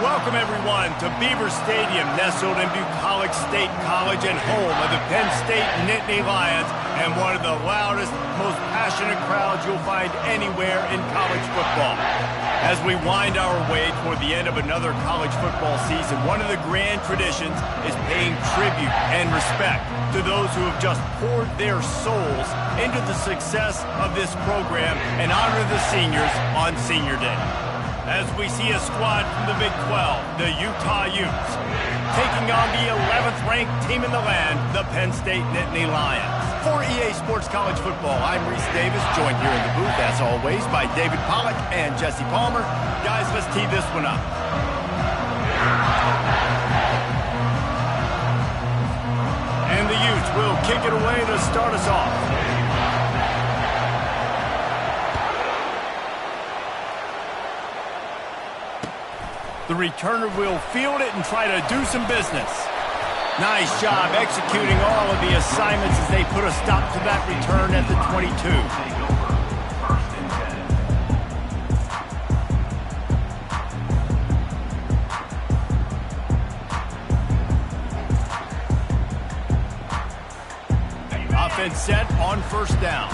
Welcome, everyone, to Beaver Stadium, nestled in Bucolic State College and home of the Penn State Nittany Lions, and one of the loudest, most passionate crowds you'll find anywhere in college football. As we wind our way toward the end of another college football season, one of the grand traditions is paying tribute and respect to those who have just poured their souls into the success of this program and honor the seniors on Senior Day. As we see a squad from the Big 12, the Utah Utes, taking on the 11th-ranked team in the land, the Penn State Nittany Lions. For EA Sports College Football, I'm Reese Davis, joined here in the booth, as always, by David Pollack and Jesse Palmer. Guys, let's tee this one up. And the Utes will kick it away to start us off. The returner will field it and try to do some business. Nice job executing all of the assignments as they put a stop to that return at the 22. Offense set on first down.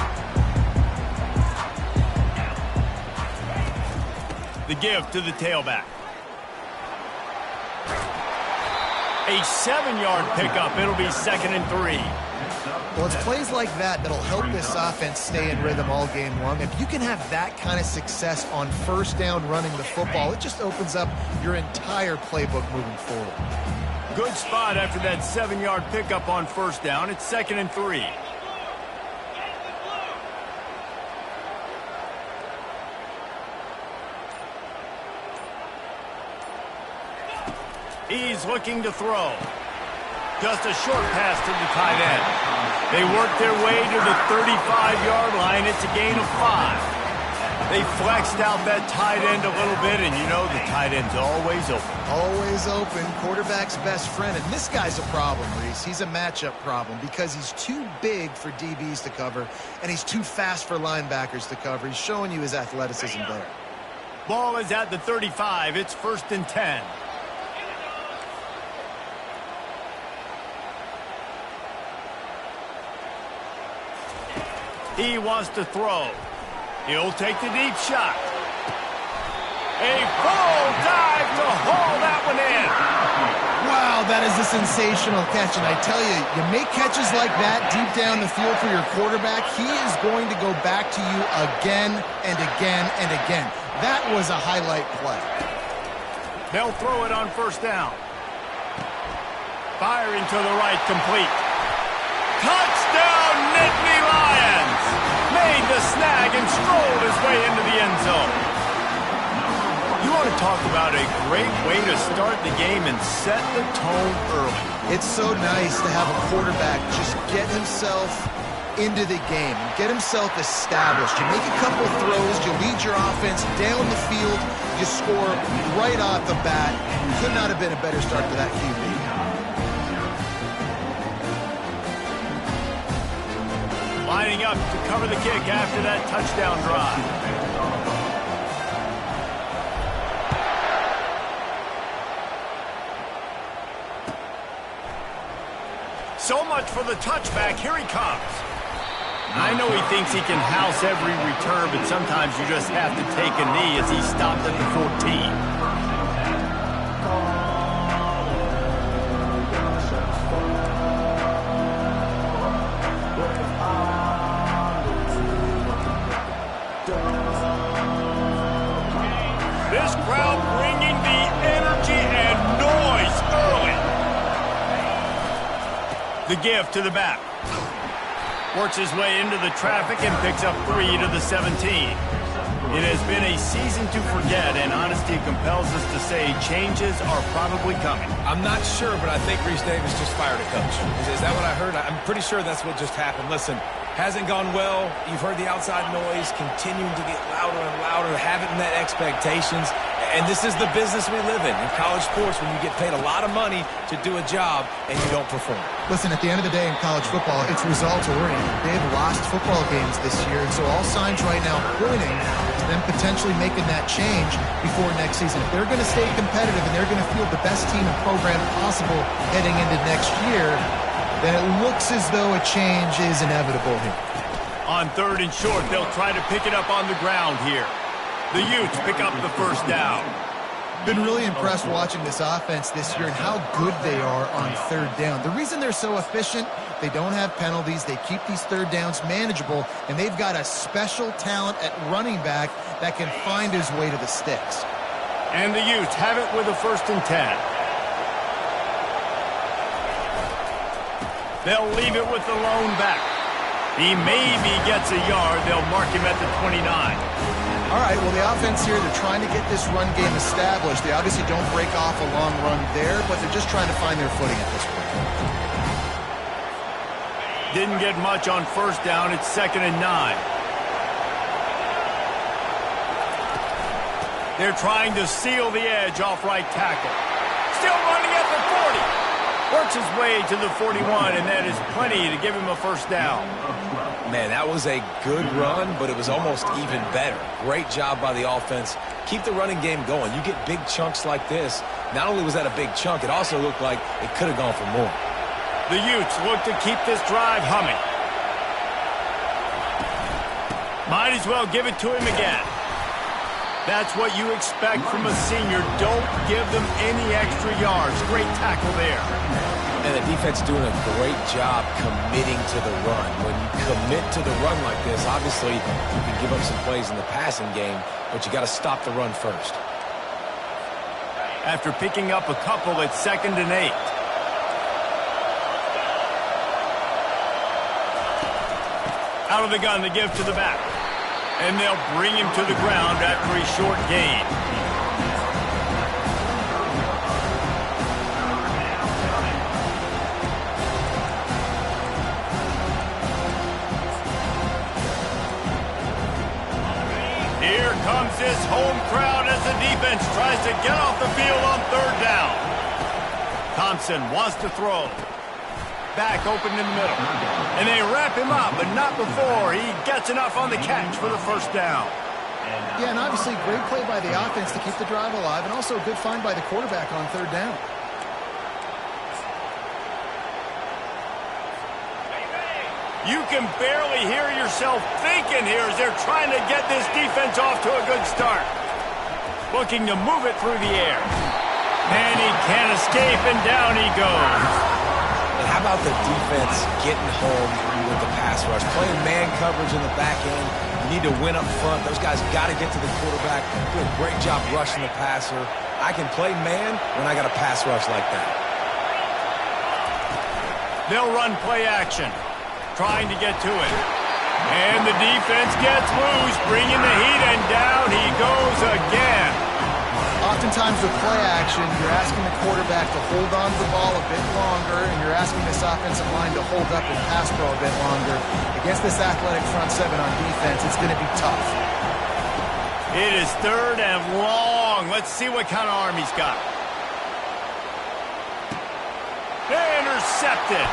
The give to the tailback. A 7-yard pickup. It'll be 2nd and 3. Well, it's plays like that that'll help this offense stay in rhythm all game long. If you can have that kind of success on first down running the football, it just opens up your entire playbook moving forward. Good spot after that 7-yard pickup on first down. It's 2nd and 3. He's looking to throw. Just a short pass to the tight end. They work their way to the 35-yard line. It's a gain of 5. They flexed out that tight end a little bit, and you know the tight end's always open. Always open. Quarterback's best friend. And this guy's a problem, Reese. He's a matchup problem because he's too big for DBs to cover, and he's too fast for linebackers to cover. He's showing you his athleticism there. Ball is at the 35. It's 1st and 10. He wants to throw. He'll take the deep shot. A full dive to haul that one in. Wow, that is a sensational catch. And I tell you, you make catches like that deep down the field for your quarterback, he is going to go back to you again and again and again. That was a highlight play. They'll throw it on first down. Firing to the right, complete. Touchdown, Nittany Lions! Made the snag and strolled his way into the end zone. You want to talk about a great way to start the game and set the tone early. It's so nice to have a quarterback just get himself into the game, get himself established. You make a couple throws, you lead your offense down the field, you score right off the bat. Could not have been a better start to that QB. Lining up to cover the kick after that touchdown drive. So much for the touchback. Here he comes. I know he thinks he can house every return, but sometimes you just have to take a knee as he stopped at the 14. This crowd bringing the energy and noise early. The give to the back. Works his way into the traffic and picks up 3 to the 17. It has been a season to forget, and honesty compels us to say changes are probably coming. I'm not sure, but I think Reese Davis just fired a coach. Is that what I heard? I'm pretty sure that's what just happened. Listen, hasn't gone well. You've heard the outside noise continuing to get louder and louder, haven't met expectations. And this is the business we live in college sports, when you get paid a lot of money to do a job and you don't perform. Listen, at the end of the day in college football, it's results-oriented. They've lost football games this year, and so all signs right now pointing to them potentially making that change before next season. If they're going to stay competitive and they're going to field the best team and program possible heading into next year, then it looks as though a change is inevitable here. On 3rd and short, they'll try to pick it up on the ground here. The Utes pick up the first down. Been really impressed watching this offense this year and how good they are on 3rd down. The reason they're so efficient, they don't have penalties, they keep these 3rd downs manageable, and they've got a special talent at running back that can find his way to the sticks. And the Utes have it with a 1st and 10. They'll leave it with the lone back. He maybe gets a yard. They'll mark him at the 29. All right, well, the offense here, they're trying to get this run game established. They obviously don't break off a long run there, but they're just trying to find their footing at this point. Didn't get much on 1st down. It's 2nd and 9. They're trying to seal the edge off right tackle. Still running at the 40. Works his way to the 41, and that is plenty to give him a 1st down. Man, that was a good run, but it was almost even better. Great job by the offense. Keep the running game going. You get big chunks like this. Not only was that a big chunk, it also looked like it could have gone for more. The Utes look to keep this drive humming. Might as well give it to him again. That's what you expect from a senior. Don't give them any extra yards. Great tackle there. And the defense doing a great job committing to the run. When you commit to the run like this, obviously you can give up some plays in the passing game, but you got to stop the run first. After picking up a couple, it's 2nd and 8. Out of the gun, they give to the back. And they'll bring him to the ground after a short gain. Here comes this home crowd as the defense tries to get off the field on 3rd down. Thompson wants to throw. Back open in the middle. And they wrap him up, but not before he gets enough on the catch for the 1st down. Yeah, and obviously great play by the offense to keep the drive alive, and also a good find by the quarterback on 3rd down. You can barely hear yourself thinking here as they're trying to get this defense off to a good start. Looking to move it through the air. And he can't escape, and down he goes. And how about the defense getting home with the pass rush? Playing man coverage in the back end. You need to win up front. Those guys got to get to the quarterback. Do a great job rushing the passer. I can play man when I got a pass rush like that. They'll run play action. Trying to get to it. And the defense gets loose, bringing the heat, and down he goes again. Oftentimes with play action, you're asking the quarterback to hold on to the ball a bit longer, and you're asking this offensive line to hold up and pass pro a bit longer. Against this athletic front seven on defense, it's going to be tough. It is 3rd and long. Let's see what kind of arm he's got. Intercepted.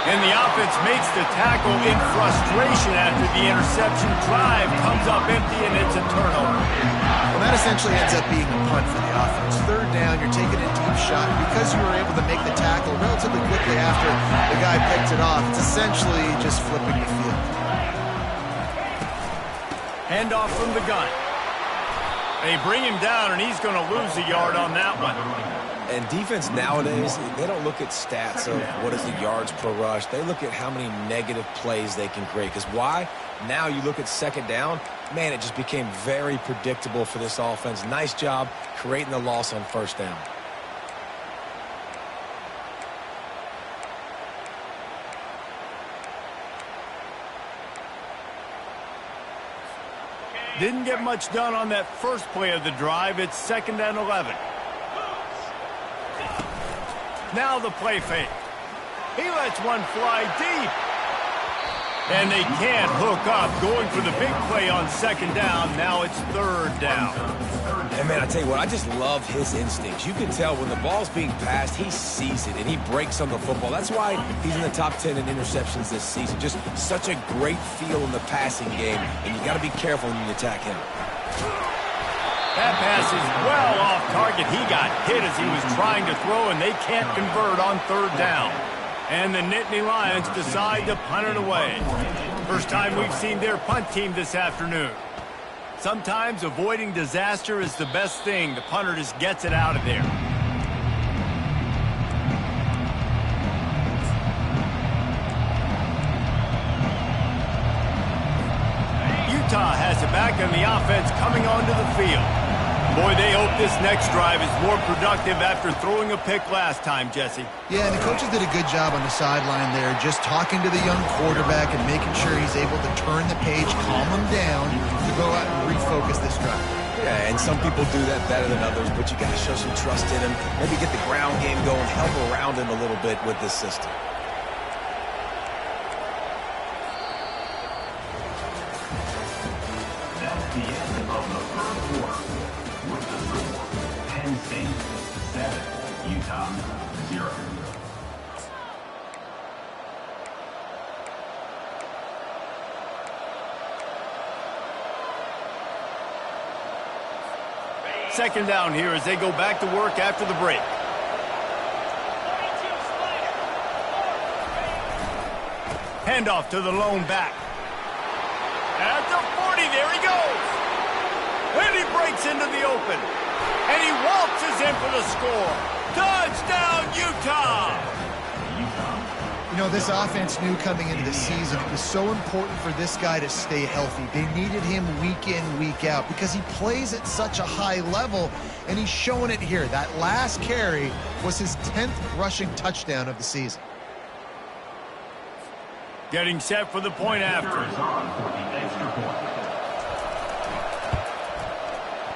And the offense makes the tackle in frustration after the interception. Drive comes up empty, and it's a turnover. Well, that essentially ends up being a punt for the offense. 3rd down, you're taking a deep shot. Because you were able to make the tackle relatively quickly after the guy picked it off, it's essentially just flipping the field. Handoff from the gun. They bring him down, and he's going to lose a yard on that one. And defense nowadays, they don't look at stats of what is the yards per rush. They look at how many negative plays they can create. Because why? Now you look at 2nd down, man, it just became very predictable for this offense. Nice job creating the loss on 1st down. Didn't get much done on that first play of the drive. It's 2nd and 11. Now the play fake. He lets one fly deep. And they can't hook up, going for the big play on second down. Now it's third down. And, man, I tell you what, I just love his instincts. You can tell when the ball's being passed, he sees it, and he breaks on the football. That's why he's in the top 10 in interceptions this season. Just such a great feel in the passing game, and you got to be careful when you attack him. That pass is well off target. He got hit as he was trying to throw, and they can't convert on third down. And the Nittany Lions decide to punt it away. First time we've seen their punt team this afternoon. Sometimes avoiding disaster is the best thing. The punter just gets it out of there. Utah has it back, and the offense coming onto the field. Boy, they hope this next drive is more productive after throwing a pick last time, Jesse. Yeah, and the coaches did a good job on the sideline there, just talking to the young quarterback and making sure he's able to turn the page, calm him down, to go out and refocus this drive. Yeah, and some people do that better than others, but you got to show some trust in him. Maybe get the ground game going, help around him a little bit with this system. That's the end of the first quarter. With the score, Penn State 7, Utah 0. Second down here as they go back to work after the break. Handoff to the lone back. At the 40, there he goes. And he breaks into the open. And he waltzes in for the score. Touchdown, Utah! You know, this offense knew coming into the season it was so important for this guy to stay healthy. They needed him week in, week out because he plays at such a high level, and he's showing it here. That last carry was his 10th rushing touchdown of the season. Getting set for the point after.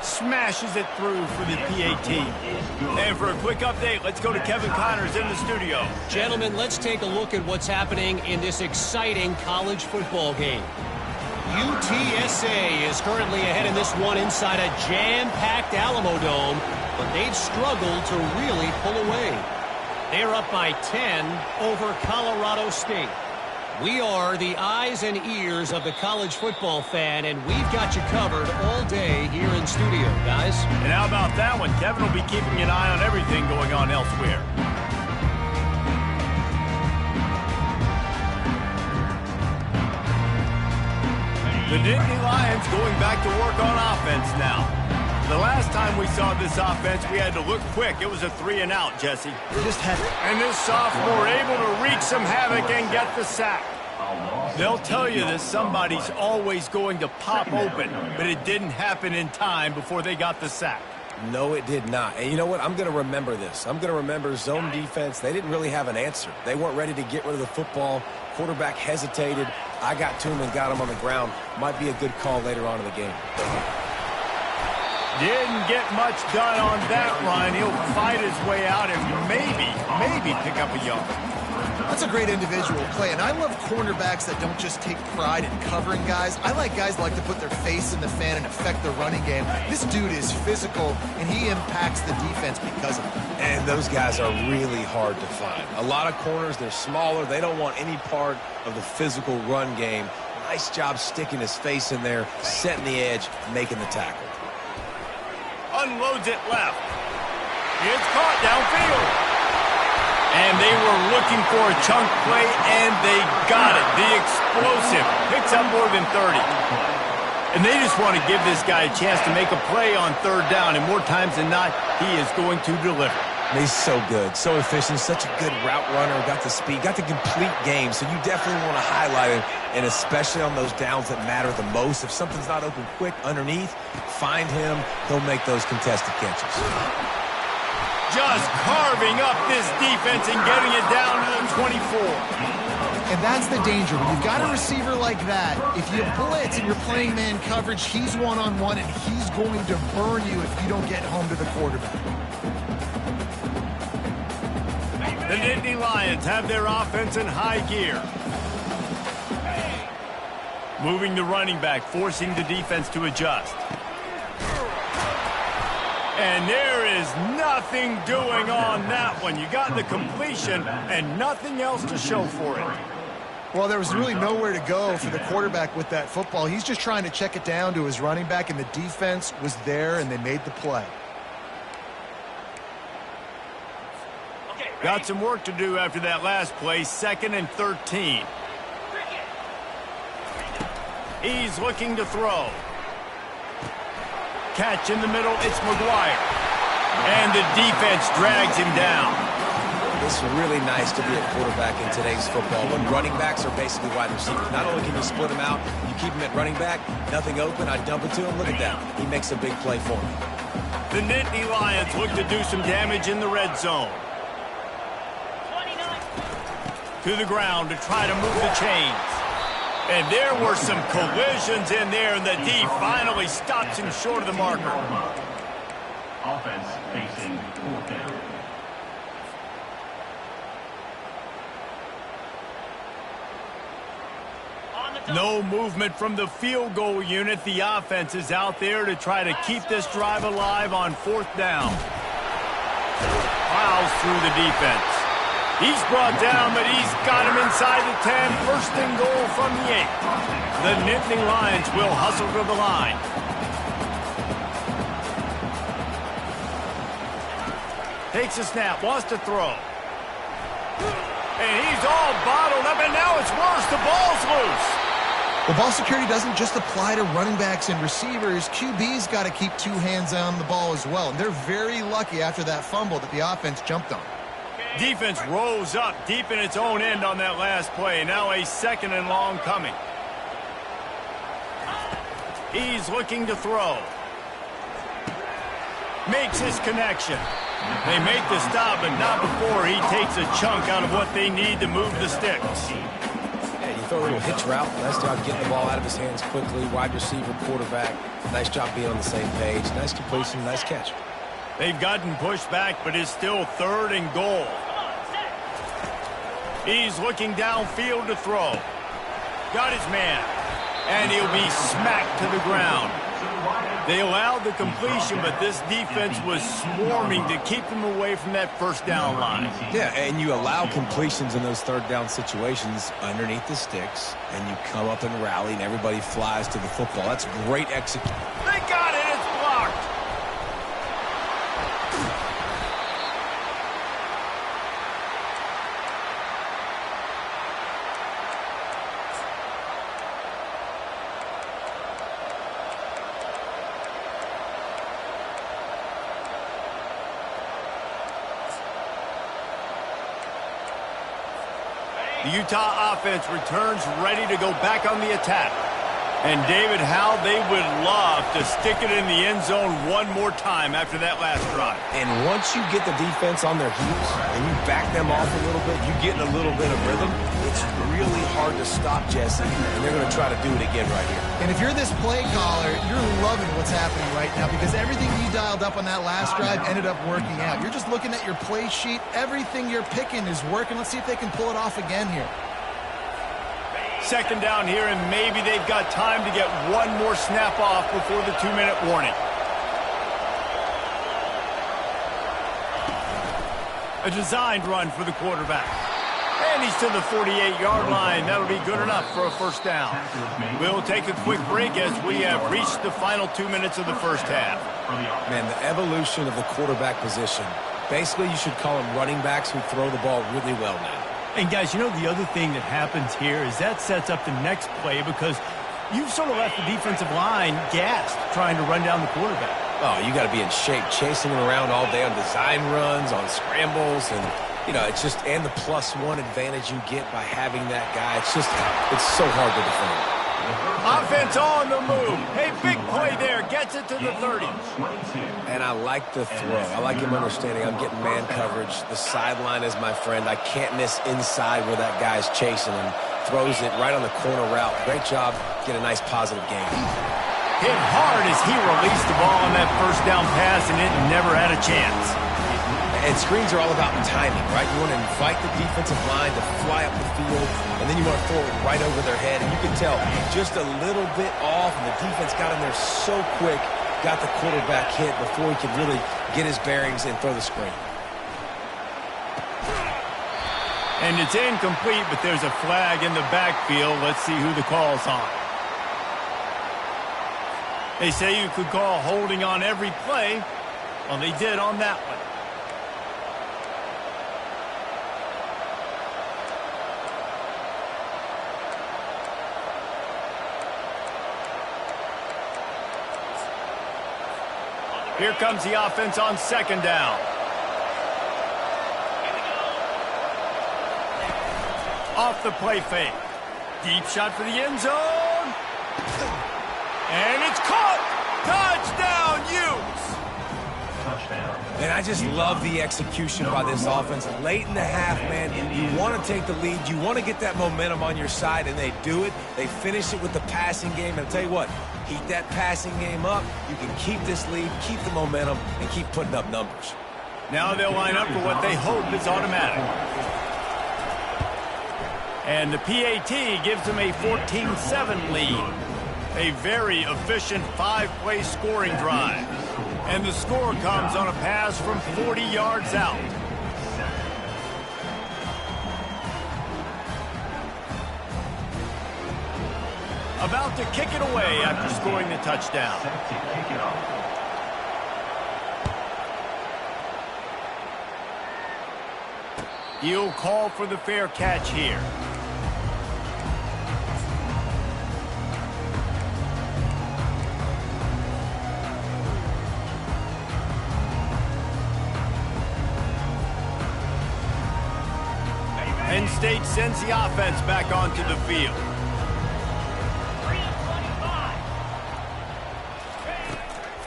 Smashes it through for the PAT. And for a quick update, let's go to Kevin Connors in the studio. Gentlemen, let's take a look at what's happening in this exciting college football game. UTSA is currently ahead in this one inside a jam-packed Alamo Dome, but they've struggled to really pull away. They're up by 10 over Colorado State. We are the eyes and ears of the college football fan, and we've got you covered all day here in studio, guys. And how about that one? Kevin will be keeping an eye on everything going on elsewhere. The Nittany Lions going back to work on offense now. The last time we saw this offense, we had to look quick. It was a 3-and-out, Jesse. Just had it. And this sophomore able to wreak some havoc and get the sack. They'll tell you that somebody's always going to pop open, but it didn't happen in time before they got the sack. No, it did not. And you know what? I'm going to remember this. I'm going to remember zone defense. They didn't really have an answer. They weren't ready to get rid of the football. Quarterback hesitated. I got to him and got him on the ground. Might be a good call later on in the game. Didn't get much done on that run. He'll fight his way out and maybe pick up a yard. That's a great individual play, and I love cornerbacks that don't just take pride in covering guys. I like guys that like to put their face in the fan and affect the running game. This dude is physical, and he impacts the defense because of it. And those guys are really hard to find. A lot of corners, they're smaller. They don't want any part of the physical run game. Nice job sticking his face in there, setting the edge, making the tackle. Unloads it left. It's caught downfield. And they were looking for a chunk play, and they got it. The explosive picks up more than 30. And they just want to give this guy a chance to make a play on third down, and more times than not, he is going to deliver. He's so good, so efficient, such a good route runner, got the speed, got the complete game, so you definitely want to highlight him, and especially on those downs that matter the most. If something's not open quick underneath, find him, he'll make those contested catches. Just carving up this defense and getting it down to the 24. And that's the danger. When you've got a receiver like that, if you blitz and you're playing man coverage, he's one-on-one, and he's going to burn you if you don't get home to the quarterback. The Nittany Lions have their offense in high gear. Moving the running back, forcing the defense to adjust. And there is nothing doing on that one. You got the completion and nothing else to show for it. Well, there was really nowhere to go for the quarterback with that football. He's just trying to check it down to his running back, and the defense was there, and they made the play. Got some work to do after that last play, 2nd and 13. He's looking to throw. Catch in the middle, it's McGuire. And the defense drags him down. It's really nice to be a quarterback in today's football when running backs are basically wide receivers. Not only can you split them out, you keep them at running back, nothing open, I dump it to him. Look at that. He makes a big play for me. The Nittany Lions look to do some damage in the red zone. To the ground to try to move the chains. And there were some collisions in there, and the D finally stops him short of the marker. Offense facing 4th down. No movement from the field goal unit. The offense is out there to try to keep this drive alive on 4th down. Plows through the defense. He's brought down, but he's got him inside the 10. 1st and goal from the 8. The Nittany Lions will hustle to the line. Takes a snap, wants to throw. And he's all bottled up, and now it's worse. The ball's loose. The ball security doesn't just apply to running backs and receivers. QB's got to keep 2 hands on the ball as well. And they're very lucky after that fumble that the offense jumped on. Defense rose up deep in its own end on that last play. Now a 2nd and long coming. He's looking to throw. Makes his connection. They make the stop, but not before he takes a chunk out of what they need to move the sticks. Yeah, you throw a little hitch route. Nice job getting the ball out of his hands quickly. Wide receiver, quarterback. Nice job being on the same page. Nice completion, nice catch. They've gotten pushed back, but it's still 3rd and goal. He's looking downfield to throw. Got his man. And he'll be smacked to the ground. They allowed the completion, but this defense was swarming to keep them away from that 1st down line. Yeah, and you allow completions in those 3rd down situations underneath the sticks, and you come up and rally, and everybody flies to the football. That's great execution. They got it. It's blocked. The Utah offense returns ready to go back on the attack. And David, how they would love to stick it in the end zone one more time after that last drive. And once you get the defense on their heels and you back them off a little bit, you get in a little bit of rhythm, it's really hard to stop Jesse, and they're going to try to do it again right here. And if you're this play caller, you're loving what's happening right now because everything you dialed up on that last drive ended up working out. You're just looking at your play sheet. Everything you're picking is working. Let's see if they can pull it off again here. 2nd down here, and maybe they've got time to get one more snap off before the 2-minute warning. A designed run for the quarterback. And he's to the 48-yard line. That'll be good enough for a 1st down. We'll take a quick break as we have reached the final 2 minutes of the 1st half. Man, the evolution of the quarterback position. Basically, you should call them running backs who throw the ball really well now. And, guys, you know the other thing that happens here is that sets up the next play because you've sort of left the defensive line gassed trying to run down the quarterback. Oh, you got to be in shape, chasing him around all day on design runs, on scrambles, and, you know, it's just, and the +1 advantage you get by having that guy. It's so hard to defend. Offense on the move. Hey, big play there. Gets it to the 30. And I like the throw. I like him understanding I'm getting man coverage. The sideline is my friend. I can't miss inside where that guy's chasing him. Throws it right on the corner route. Great job. Get a nice positive game. Hit hard as he released the ball on that 1st down pass, and it never had a chance. And screens are all about timing, right? You want to invite the defensive line to fly up the field, and then you want to throw it right over their head. And you can tell just a little bit off, and the defense got in there so quick, got the quarterback hit before he could really get his bearings and throw the screen. And it's incomplete, but there's a flag in the backfield. Let's see who the call's on. They say you could call holding on every play. Well, they did on that one. Here comes the offense on second down. Off the play fake. Deep shot for the end zone. And it's caught. Touchdown, Utes. Touchdown. And I just love the execution by this offense. Late in the half, man, you want to take the lead. You want to get that momentum on your side, and they do it. They finish it with the passing game. And I'll tell you what, keep that passing game up. You can keep this lead, keep the momentum, and keep putting up numbers. Now they'll line up for what they hope is automatic. And the PAT gives them a 14-7 lead. A very efficient 5-play scoring drive. And the score comes on a pass from 40 yards out. About to kick it away after scoring the touchdown. Set to kick it off. He'll call for the fair catch here. Penn State sends the offense back onto the field.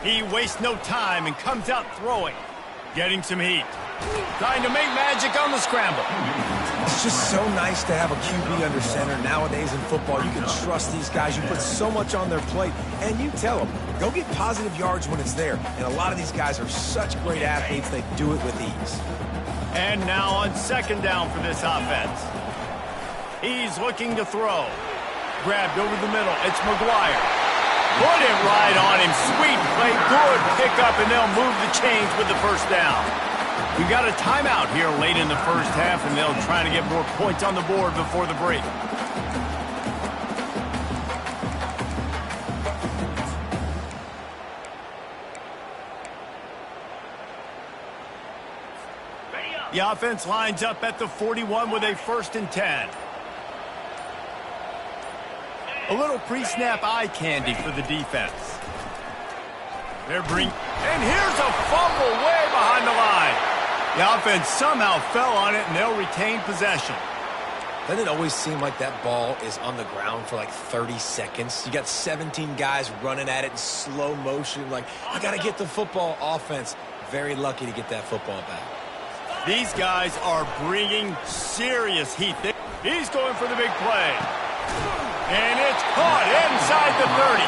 He wastes no time and comes out throwing. Getting some heat. Trying to make magic on the scramble. It's just so nice to have a QB under center. Nowadays in football, you can trust these guys. You put so much on their plate, and you tell them, go get positive yards when it's there. And a lot of these guys are such great athletes, they do it with ease. And now on second down for this offense. He's looking to throw. Grabbed over the middle. It's McGuire. Put it right on him. Sweet play. Good pickup, and they'll move the chains with the first down. We got a timeout here late in the first half, and they'll try to get more points on the board before the break. The offense lines up at the 41 with a 1st and 10. A little pre-snap eye candy for the defense. And here's a fumble way behind the line. The offense somehow fell on it, and they'll retain possession. Doesn't it always seem like that ball is on the ground for like 30 seconds? You got 17 guys running at it in slow motion. Like, I got to get the football. Offense, very lucky to get that football back. These guys are bringing serious heat. He's going for the big play. And it's caught inside the 30.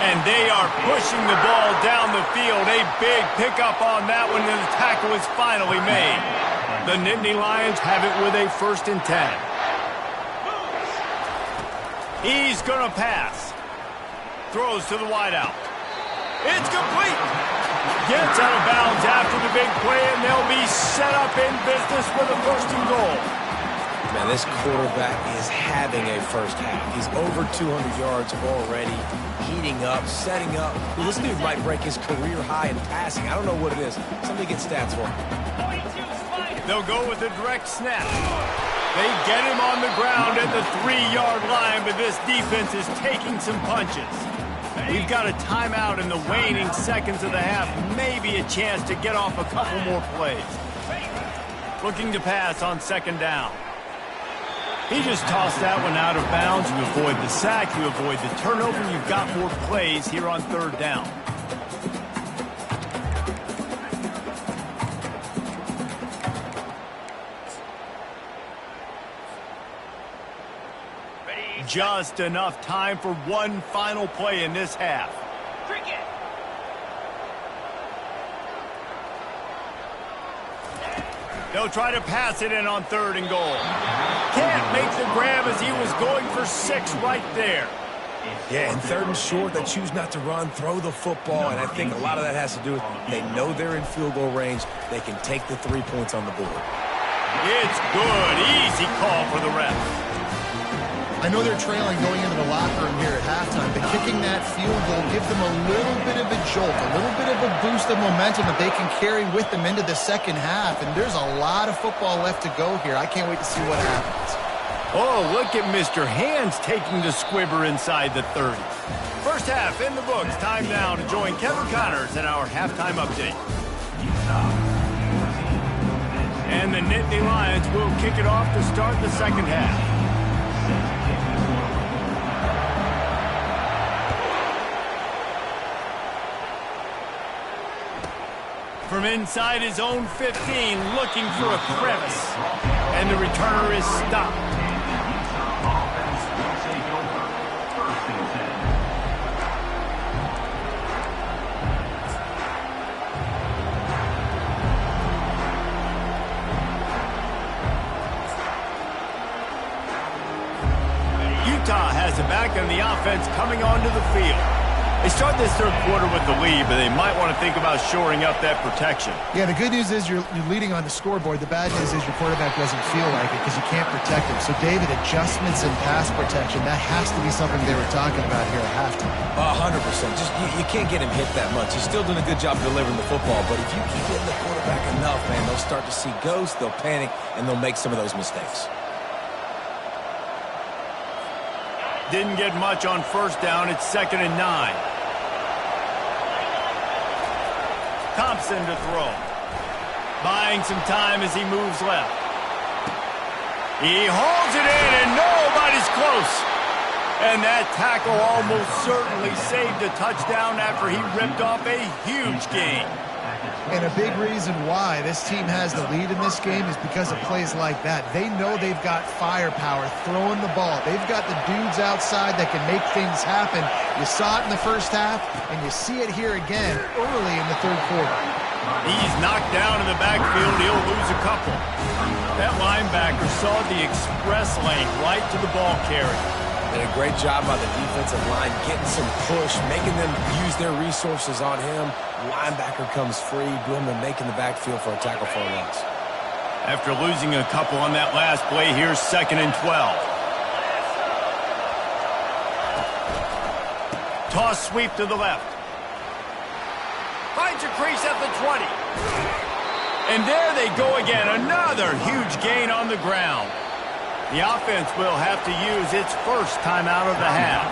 And they are pushing the ball down the field. A big pickup on that one, and the tackle is finally made. The Nittany Lions have it with a 1st and 10. He's going to pass. Throws to the wideout. It's complete. Gets out of bounds after the big play, and they'll be set up in business with a 1st and goal. Man, this quarterback is having a first half. He's over 200 yards already, heating up, setting up. Well, this dude might break his career high in passing. I don't know what it is. Somebody get stats for him. They'll go with a direct snap. They get him on the ground at the 3-yard line, but this defense is taking some punches. We've got a timeout in the waning seconds of the half. Maybe a chance to get off a couple more plays. Looking to pass on second down. He just tossed that one out of bounds. You avoid the sack, you avoid the turnover. You've got more plays here on third down. Just enough time for one final play in this half. They'll try to pass it in on 3rd and goal. Can't make the grab as he was going for 6 right there. Yeah, and 3rd and short, they choose not to run, throw the football, and I think a lot of that has to do with they know they're in field goal range. They can take the 3 points on the board. It's good. Easy call for the ref. I know they're trailing going into the locker room here at halftime, but kicking that field goal gives them a little bit of a jolt, a little bit of a boost of momentum that they can carry with them into the second half, and there's a lot of football left to go here. I can't wait to see what happens. Oh, look at Mr. Hands taking the squibber inside the 30. First half in the books. Time now to join Kevin Connors in our halftime update. And the Nittany Lions will kick it off to start the second half. From inside his own 15, looking for a crevice. And the returner is stopped. Utah has it back and the offense coming onto the field. They start this third quarter with the lead, but they might want to think about shoring up that protection. Yeah, the good news is you're leading on the scoreboard. The bad news is your quarterback doesn't feel like it because you can't protect him. So, David, adjustments in pass protection, that has to be something they were talking about here at halftime. 100%. Just you can't get him hit that much. He's still doing a good job delivering the football, but if you keep hitting the quarterback enough, man, they'll start to see ghosts, they'll panic, and they'll make some of those mistakes. Didn't get much on first down. It's 2nd and 9. Thompson to throw. Buying some time as he moves left. He hauls it in, and nobody's close. And that tackle almost certainly saved a touchdown after he ripped off a huge gain. And a big reason why this team has the lead in this game is because of plays like that. They know they've got firepower throwing the ball. They've got the dudes outside that can make things happen. You saw it in the first half, and you see it here again early in the third quarter. He's knocked down in the backfield. He'll lose a couple. That linebacker saw the express lane right to the ball carrier. Did a great job by the defensive line, getting some push, making them use their resources on him. Linebacker comes free, boom, and making the backfield for a tackle for a loss. After losing a couple on that last play, here's 2nd and 12. Toss sweep to the left. Finds a crease at the 20. And there they go again, another huge gain on the ground. The offense will have to use its first timeout of the half.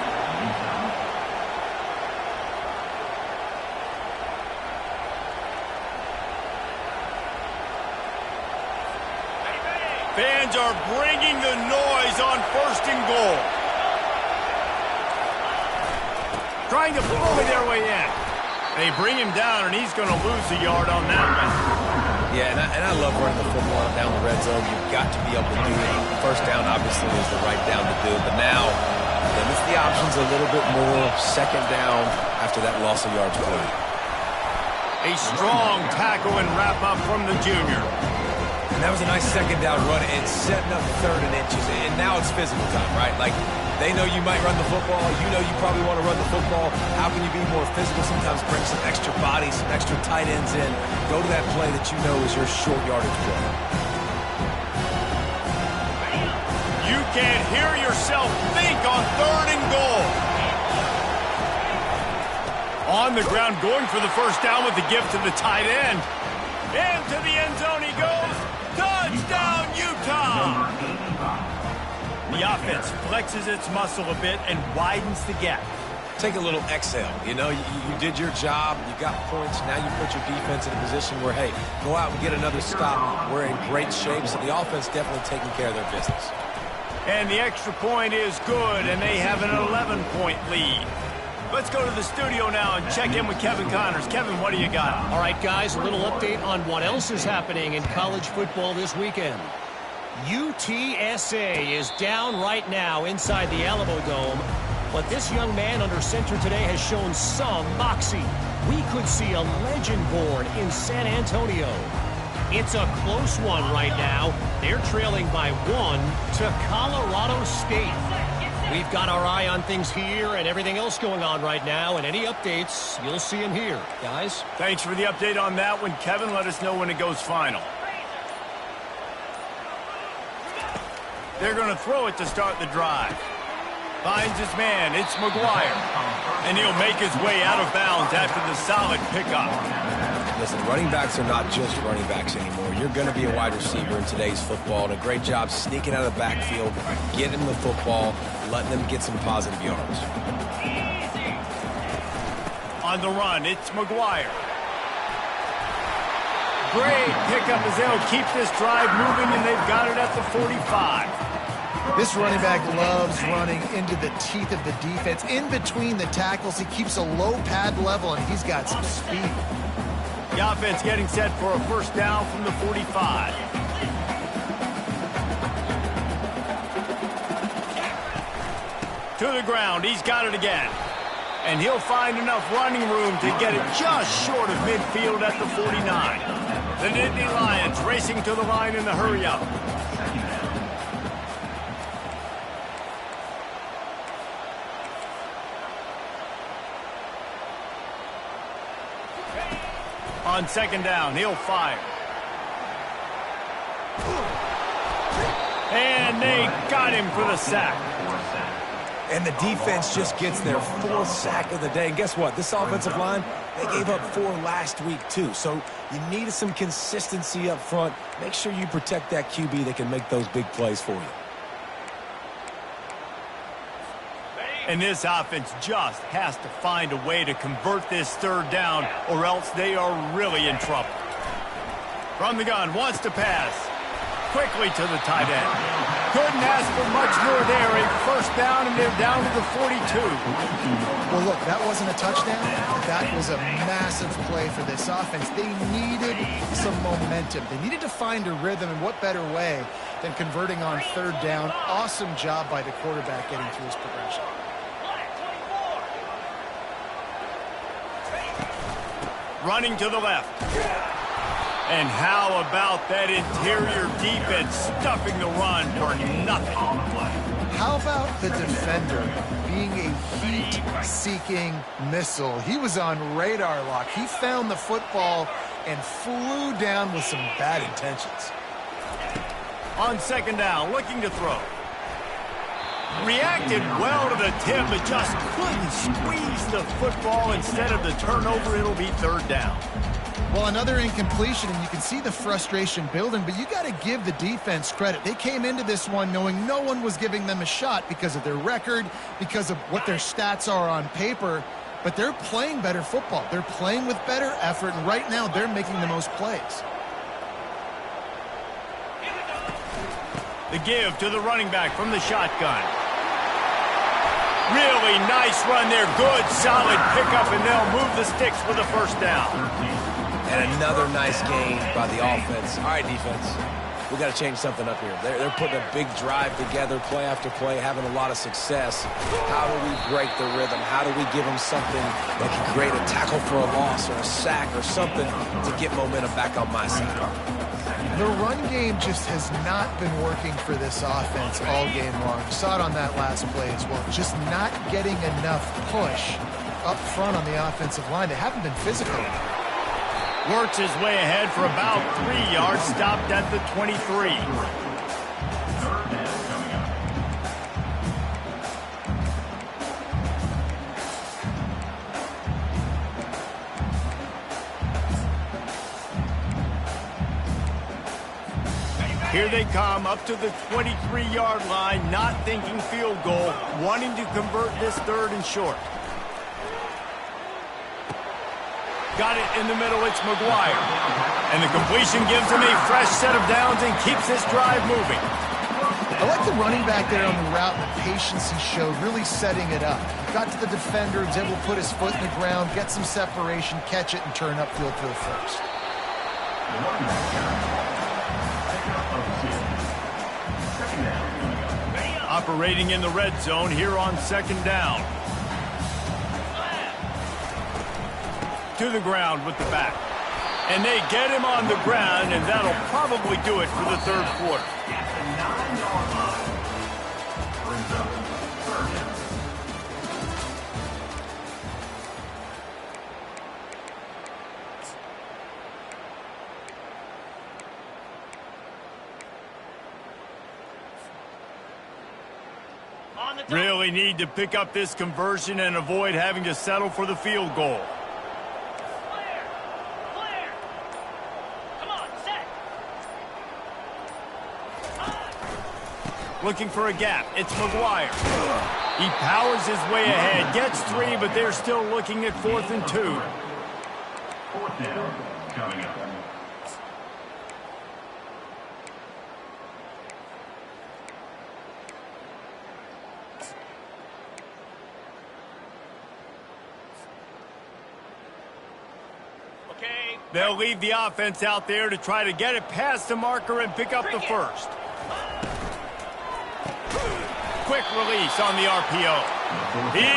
Fans are bringing the noise on 1st and goal. Trying to bully their way in. They bring him down, and he's going to lose a yard on that one. Yeah, and I love running the football down the red zone. You've got to be able to do it. First down, obviously, is the right down to do. But now, limits the options a little bit more. 2nd down after that loss of yards play. A strong tackle and wrap-up from the junior. And that was a nice 2nd down run and setting up 3rd and inches. And now it's physical time, right? Like, they know you might run the football. You know you probably want to run the football. How can you be more physical? Sometimes bring some extra bodies, some extra tight ends in. Go to that play that you know is your short yardage play. You can't hear yourself think on 3rd and goal. On the ground, going for the first down with the gift to the tight end. Into the end zone he goes. Touchdown, Utah! The offense flexes its muscle a bit and widens the gap. Take a little exhale. You know, you did your job. You got points. Now you put your defense in a position where, hey, go out and get another stop. We're in great shape, so the offense definitely taking care of their business. And the extra point is good, and they have an 11-point lead. Let's go to the studio now and check in with Kevin Connors. Kevin, what do you got? All right, guys, a little update on what else is happening in college football this weekend. UTSA is down right now inside the Alamo Dome, but this young man under center today has shown some moxie. We could see a legend born in San Antonio. It's a close one right now. They're trailing by 1 to Colorado State. We've got our eye on things here and everything else going on right now, and any updates, you'll see them here. Guys? Thanks for the update on that one, Kevin. Let us know when it goes final. They're going to throw it to start the drive. Finds his man. It's McGuire. And he'll make his way out of bounds after the solid pickup. Listen, running backs are not just running backs anymore. You're going to be a wide receiver in today's football, and a great job sneaking out of the backfield, getting them the football, letting them get some positive yards. On the run, it's McGuire. Great pickup as they'll keep this drive moving, and they've got it at the 45. This running back loves running into the teeth of the defense. In between the tackles, he keeps a low pad level, and he's got some speed. The offense getting set for a first down from the 45. To the ground, he's got it again. And he'll find enough running room to get it just short of midfield at the 49. The Nittany Lions racing to the line in the hurry-up. On second down, he'll fire. And they got him for the sack. And the defense just gets their 4th sack of the day. And guess what? This offensive line, they gave up 4 last week too. So you needed some consistency up front. Make sure you protect that QB that can make those big plays for you. And this offense just has to find a way to convert this third down, or else they are really in trouble. From the gun, wants to pass. Quickly to the tight end. Couldn't ask for much more there. A first down, and they're down to the 42. Well, look, that wasn't a touchdown. That was a massive play for this offense. They needed some momentum. They needed to find a rhythm, and what better way than converting on third down. Awesome job by the quarterback getting through his progression. Running to the left. And how about that interior defense stuffing the run for nothing? How about the defender being a heat-seeking missile? He was on radar lock. He found the football and flew down with some bad intentions. On second down, looking to throw. Reacted well to the tip, but just couldn't squeeze the football. Instead of the turnover, it'll be third down. Well, another incompletion, and you can see the frustration building, but you got to give the defense credit. They came into this one knowing no one was giving them a shot because of their record, because of what their stats are on paper, but they're playing better football. They're playing with better effort, and right now they're making the most plays. The give to the running back from the shotgun. Really nice run there. Good, solid pickup, and they'll move the sticks for the first down. And another nice gain by the offense. All right, defense, we got to change something up here. They're putting a big drive together, play after play, having a lot of success. How do we break the rhythm? How do we give them something that can create a tackle for a loss or a sack or something to get momentum back on my side? The run game just has not been working for this offense all game long. You saw it on that last play as well. Just not getting enough push up front on the offensive line. They haven't been physical enough. Works his way ahead for about 3 yards, stopped at the 23. Here they come up to the 23-yard line, not thinking field goal, wanting to convert this third and short. Got it in the middle, it's McGuire. And the completion gives him a fresh set of downs and keeps this drive moving. I like the running back there on the route and the patience he showed, really setting it up. Got to the defender, was able to put his foot in the ground, get some separation, catch it, and turn upfield for the first. Operating in the red zone here on second down. To the ground with the back. And they get him on the ground, and that'll probably do it for the third quarter. At the 9-yard line. Brings up third down. Really need to pick up this conversion and avoid having to settle for the field goal. Clear. Come on, set. Looking for a gap. It's McGuire. He powers his way ahead. Gets 3, but they're still looking at 4th and 2. Fourth down coming up. They'll leave the offense out there to try to get it past the marker and pick up the first. Quick release on the RPO. He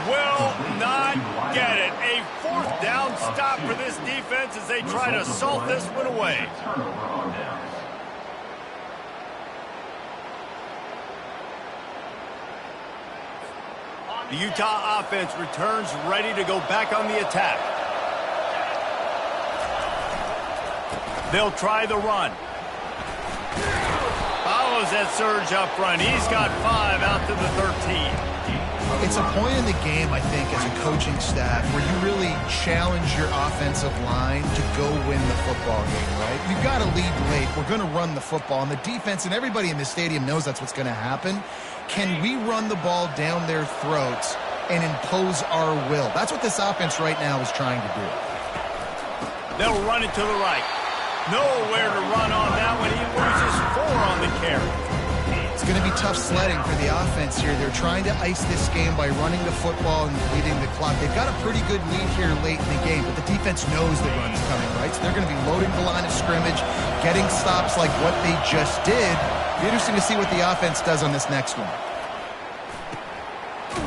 will not get it. A 4th down stop for this defense as they try to salt this one away. Turnover on downs. The Utah offense returns ready to go back on the attack. They'll try the run. Follows that surge up front. He's got 5 out to the 13. It's a point in the game, I think, as a coaching staff where you really challenge your offensive line to go win the football game, right? You've got to lead late. We're going to run the football. And the defense and everybody in the stadium knows that's what's going to happen. Can we run the ball down their throats and impose our will? That's what this offense right now is trying to do. They'll run it to the right. Nowhere to run on that one. He loses 4 on the carry. It's going to be tough sledding for the offense here. They're trying to ice this game by running the football and leading the clock. They've got a pretty good lead here late in the game, but the defense knows the run's coming, right? So they're going to be loading the line of scrimmage, getting stops like what they just did. It'll be interesting to see what the offense does on this next one.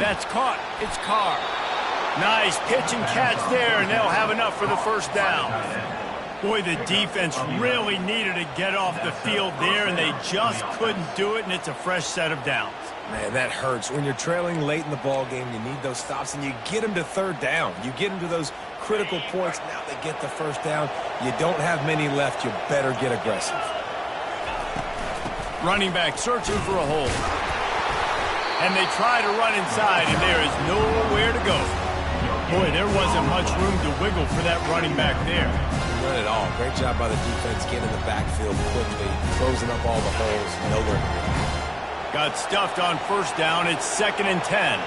That's caught. It's Carr. Nice pitch and catch there, and they'll have enough for the first down. Boy, the defense really needed to get off the field there, and they just couldn't do it, and it's a fresh set of downs. Man, that hurts. When you're trailing late in the ball game, you need those stops, and you get them to third down. You get them to those critical points. Now they get the first down. You don't have many left. You better get aggressive. Running back searching for a hole. And they try to run inside, and there is nowhere to go. Boy, there wasn't much room to wiggle for that running back there. Not at all. Great job by the defense getting in the backfield quickly, closing up all the holes, nowhere to go. Got stuffed on first down. It's 2nd and 10.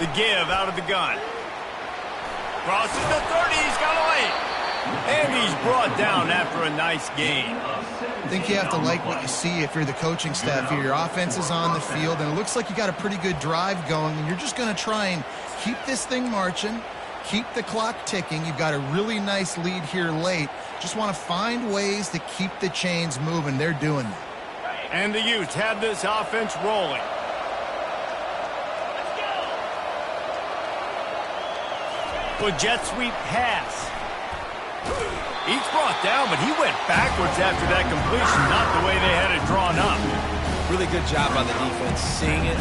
The give out of the gun. Crosses the 30. He's got a lane. And he's brought down after a nice gain. I think you have to like what you see if you're the coaching staff here. Your offense is on the field, and it looks like you got a pretty good drive going, and you're just going to try and keep this thing marching, keep the clock ticking. You've got a really nice lead here late. Just want to find ways to keep the chains moving. They're doing that. And the Utes have this offense rolling. Well, jet sweep pass. He's brought down, but he went backwards after that completion, not the way they had it drawn up. Really good job by the defense, seeing it,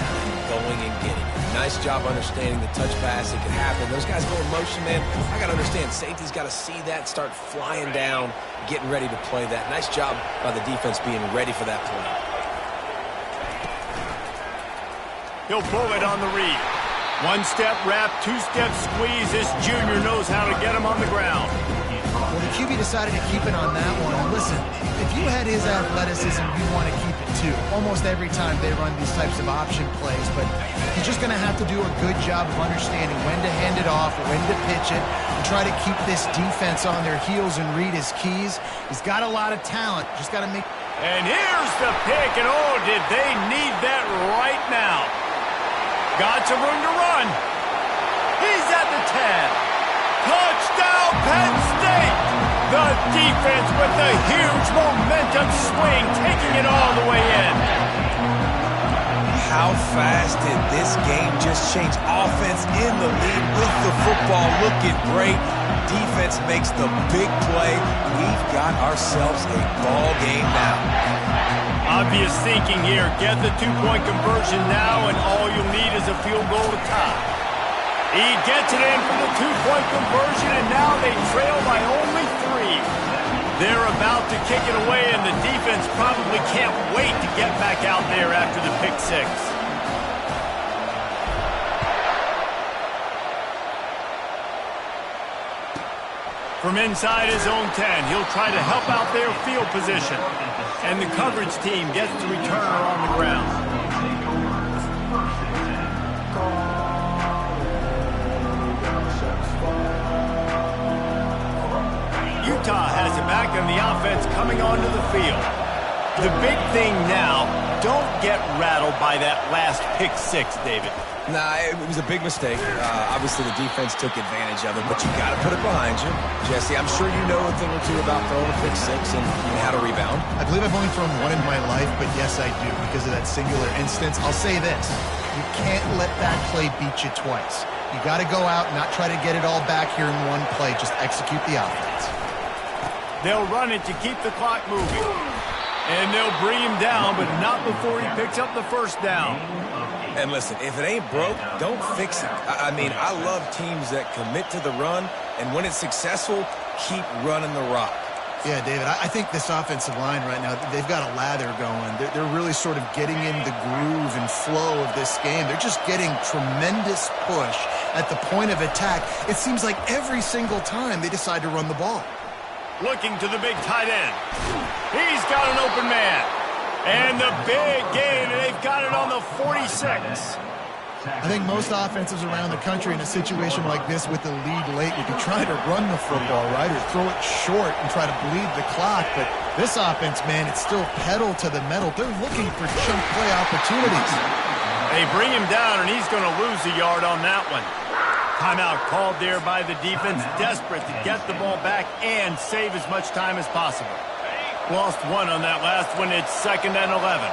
going and getting it. Nice job understanding the touch pass. It could happen. Those guys go in motion, man. I got to understand, safety's got to see that, start flying down, getting ready to play that. Nice job by the defense being ready for that play. He'll pull it on the read. One-step wrap, two-step squeeze. This junior knows how to get him on the ground. Well, the QB decided to keep it on that one. And listen, if you had his athleticism, you'd want to keep it too. Almost every time they run these types of option plays. But he's just going to have to do a good job of understanding when to hand it off, when to pitch it, and try to keep this defense on their heels and read his keys. He's got a lot of talent. Just got to make... And here's the pick, and oh, did they need that right now. Got some room to run. He's at the 10. Touchdown, Penn State! The defense with the huge momentum swing, taking it all the way in. how fast did this game just change? Offense in the lead with the football looking great. Defense makes the big play. We've got ourselves a ball game now. Obvious thinking here. Get the two-point conversion now, and all you'll need is a field goal to tie. He gets it in for the two-point conversion, and now they trail by only 3. They're about to kick it away, and the defense probably can't wait to get back out there after the pick 6. From inside his own 10, he'll try to help out their field position. And the coverage team gets the returner on the ground. Utah has it back, and the offense coming onto the field. The big thing now, don't get rattled by that last pick 6, David. Nah, it was a big mistake. Obviously, the defense took advantage of it, but you got to put it behind you. Jesse, I'm sure you know a thing or two about throwing a pick 6 and how to rebound. I believe I've only thrown one in my life, but yes, I do because of that singular instance. I'll say this. You can't let that play beat you twice. You got to go out and not try to get it all back here in one play. Just execute the offense. They'll run it to keep the clock moving. And they'll bring him down, but not before he picks up the first down. And listen, if it ain't broke, don't fix it. I mean, I love teams that commit to the run, and when it's successful, keep running the rock. Yeah, David, I think this offensive line right now, they've got a lather going. They're really sort of getting in the groove and flow of this game. They're just getting tremendous push at the point of attack. It seems like every single time they decide to run the ball. Looking to the big tight end. He's got an open man. And the big gain, and they've got it on the 46. I think most offenses around the country in a situation like this with the lead late would be trying to run the football, right, or throw it short and try to bleed the clock. But this offense, man, it's still pedal to the metal. They're looking for chunk play opportunities. They bring him down, and he's going to lose a yard on that one. Timeout called there by the defense, desperate to get the ball back and save as much time as possible. Lost 1 on that last one. It's 2nd and 11.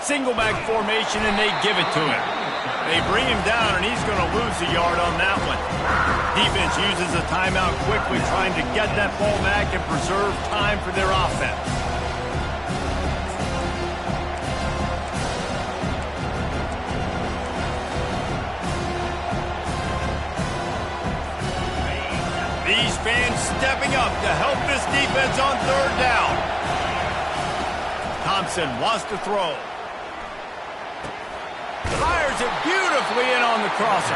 Single back formation, and they give it to him. They bring him down, and he's going to lose a yard on that one. Defense uses a timeout quickly, trying to get that ball back and preserve time for their offense. These fans stepping up to help this defense on 3rd down. Thompson wants to throw. Fires it beautifully in on the crosser.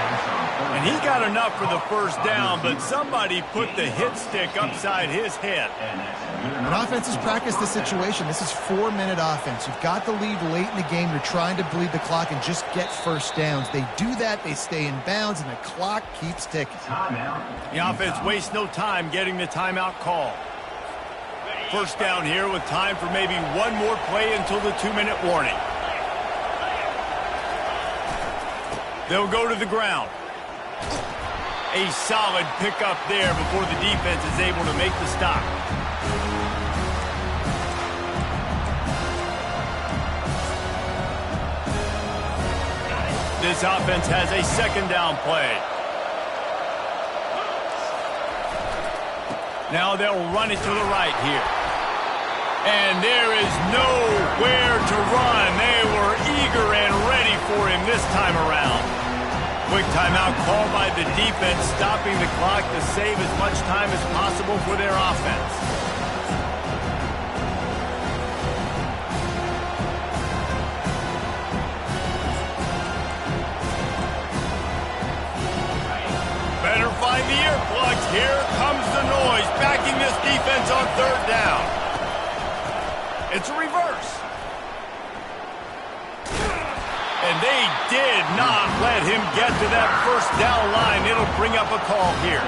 And he got enough for the first down, but somebody put the hit stick upside his head. When offenses practice this situation, this is 4-minute offense. You've got the lead late in the game. You're trying to bleed the clock and just get first downs. They do that, they stay in bounds, and the clock keeps ticking. The offense wastes no time getting the timeout call. First down here with time for maybe one more play until the 2-minute warning. They'll go to the ground. A solid pickup there before the defense is able to make the stop. This offense has a 2nd down play. Now they'll run it to the right here. And there is nowhere to run. They were eager and ready for him this time around. Quick timeout called by the defense, stopping the clock to save as much time as possible for their offense. Better find the earplugs. Here comes the noise, backing this defense on 3rd down. It's a reverse. And they did not let him get to that first down line. It'll bring up a call here.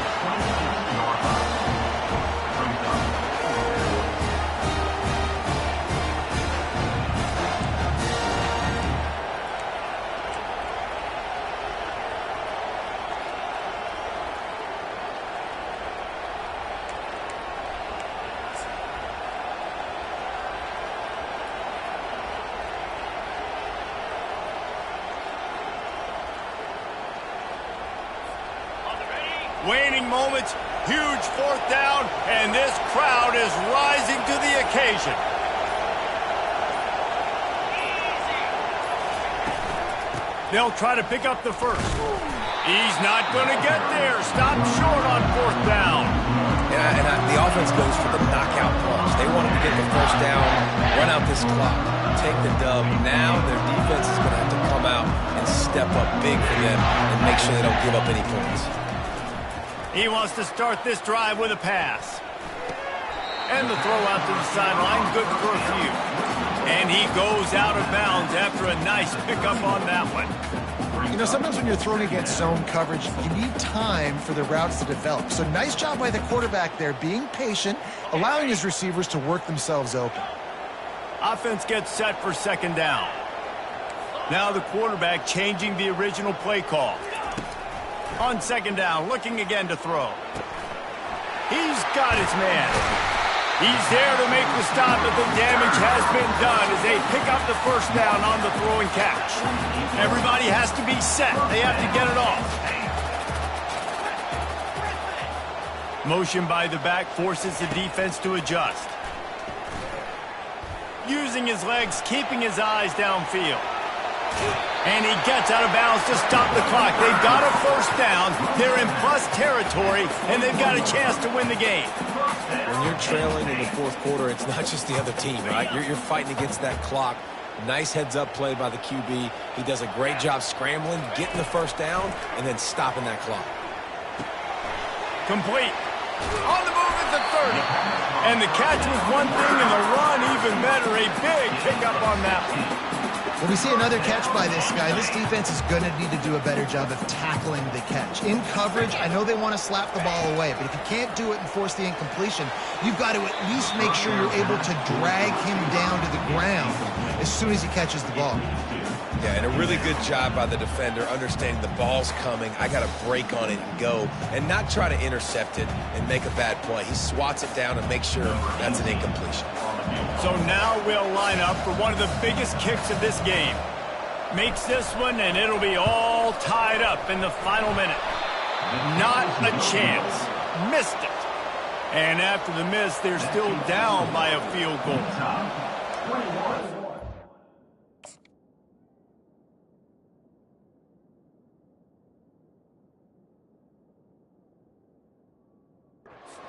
Waning moments, huge fourth down, and this crowd is rising to the occasion. They'll try to pick up the first. He's not going to get there. Stop short on fourth down. And the offense goes for the knockout punch. They wanted to get the first down, run out this clock, take the dub. Now their defense is going to have to come out and step up big for them and make sure they don't give up any points. He wants to start this drive with a pass. And the throw out to the sideline, good for a few. And he goes out of bounds after a nice pickup on that one. You know, sometimes when you're throwing against zone coverage, you need time for the routes to develop. So nice job by the quarterback there, being patient, allowing his receivers to work themselves open. Offense gets set for second down. Now the quarterback changing the original play call. On second down, looking again to throw. He's got his man. He's there to make the stop, but the damage has been done as they pick up the first down on the throw and catch. Everybody has to be set. They have to get it off. Motion by the back forces the defense to adjust. Using his legs, keeping his eyes downfield. And he gets out of bounds to stop the clock. They've got a first down. They're in plus territory, and they've got a chance to win the game. When you're trailing in the fourth quarter, it's not just the other team, right? You're fighting against that clock. Nice heads-up play by the QB. He does a great job scrambling, getting the first down, and then stopping that clock. Complete. On the move at the 30. And the catch was one thing, and the run even better. A big pickup on that one. When we see another catch by this guy, this defense is going to need to do a better job of tackling the catch. In coverage, I know they want to slap the ball away, but if you can't do it and force the incompletion, you've got to at least make sure you're able to drag him down to the ground as soon as he catches the ball. Yeah, and a really good job by the defender understanding the ball's coming. I got to break on it and go and not try to intercept it and make a bad play. He swats it down and makes sure that's an incompletion. So now we'll line up for one of the biggest kicks of this game. Makes this one, and it'll be all tied up in the final minute. Not a chance. Missed it. And after the miss, they're still down by a field goal.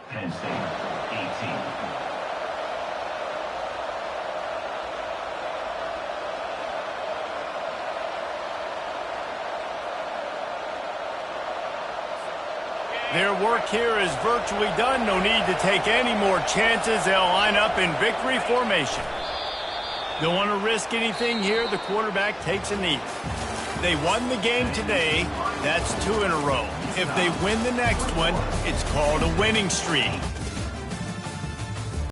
Penn State, 18. Their work here is virtually done. No need to take any more chances. They'll line up in victory formation. Don't want to risk anything here. The quarterback takes a knee. They won the game today. That's 2 in a row. If they win the next one, it's called a winning streak.